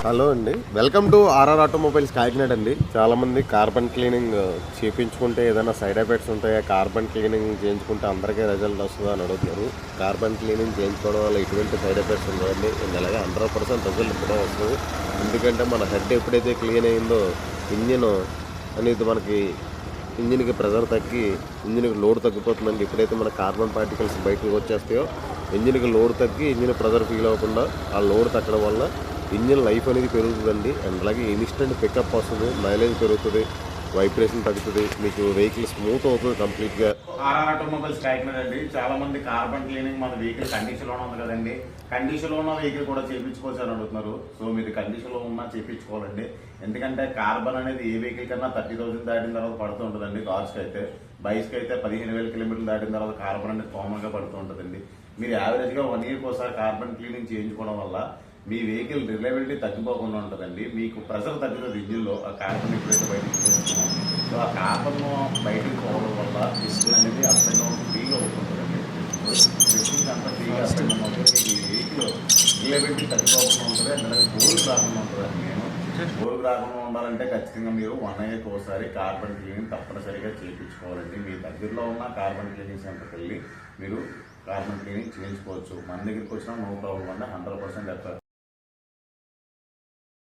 Hello అండి, welcome to RR Automobiles Kakinada అండి. చాలామంది కార్బన్ క్లీనింగ్ చేయించుకుంటే ఏదైనా సైడ్ ఎఫెక్ట్స్ ఉంటాయా, కార్బన్ క్లీనింగ్ చేయించుకుంటే అందరికీ రిజల్ట్ వస్తుందా అని అడుగుతున్నారు. కార్బన్ క్లీనింగ్ చేయించుకోవడం వల్ల ఎటువంటి సైడ్ ఎఫెక్ట్స్ ఉండవండి. అలాగే 100% రిజల్ట్ కూడా వస్తుంది. ఎందుకంటే మన హెడ్ ఎప్పుడైతే క్లీన్ అయిందో ఇంజిన్ అనేది మనకి ఇంజిన్కి ప్రెజర్ తగ్గి ఇంజిన్కి లోడ్ తగ్గిపోతుందండి. ఎప్పుడైతే మన కార్బన్ పార్టికల్స్ బయటకు వచ్చేస్తాయో ఇంజిన్కి లోడ్ తగ్గి ఇంజిన్ ప్రెజర్ ఫీల్ అవ్వకుండా ఆ లోడ్ తగ్గడం వల్ల ఇంజిన్ లైఫ్ అనేది పెరుగుతుందండి. అండ్ అలాగే ఇన్స్టెంట్ పికప్ వస్తుంది, మైలేజ్ పెరుగుతుంది, వైబ్రేషన్ తగ్గుతుంది, మీకు వెహికల్ స్మూత్ అవుతుంది కంప్లీట్గా. ఆర్ఆర్ ఆటోమొబైల్స్ కాకినాడ అండి. చాలా మంది కార్బన్ క్లీనింగ్ మన వెహికల్ కండిషన్లో ఉంది కదండి, కండిషన్లో ఉన్న వెహికల్ కూడా చేయించుకోవచ్చు అని అడుగుతున్నారు. సో మీరు కండిషన్లో ఉన్నా చేయించుకోవాలండి. ఎందుకంటే కార్బన్ అనేది ఏ వెహికల్ కన్నా 30,000 దాటిన తర్వాత పడుతూ ఉంటుందండి. కార్స్కి అయితే, బైక్స్కి అయితే 15,000 కిలోమీటర్లు దాటిన తర్వాత కార్బన్ అనేది కామన్గా పడుతూ ఉంటుందండి. మీరు యావరేజ్గా 1 ఇయర్కి ఒకసారి కార్బన్ క్లీనింగ్ చేయించుకోవడం వల్ల మీ వెహికల్ రిలయబిలిటీ తగ్గిపోకుండా ఉంటుందండి. మీకు ప్రెషర్ తగ్గుతుంది ఇంజిన్లో. ఆ కార్బన్ ఎప్పుడైతే బయటకు చేస్తామో సో ఆ కార్బన్ బయటకు పోవడం వల్ల పిస్టన్ అనేది అప్ అండ్ డౌన్ ఫ్రీగా అవుతుంటుందండి. పిస్టన్ అంతా ఫ్రీగా అప్ అండ్ డౌన్ అవుతుంది. మీ వెహికల్ రిలయబిలిటీ తగ్గిపోకుండా ఉంటుంది. అలాగే బోర్కు రాకుండా ఉంటుందండి. బోర్కు రాకుండా ఉండాలంటే ఖచ్చితంగా మీరు 1 ఇయర్కి ఒకసారి కార్బన్ క్లీనింగ్ తప్పనిసరిగా చేయించుకోవాలండి. మీ దగ్గరలో ఉన్న కార్బన్ క్లీనింగ్ సెంటర్కి వెళ్ళి మీరు కార్బన్ క్లీనింగ్ చేయించుకోవచ్చు. మన దగ్గరికి వచ్చినా నో ప్రాబ్లం అండి, 100%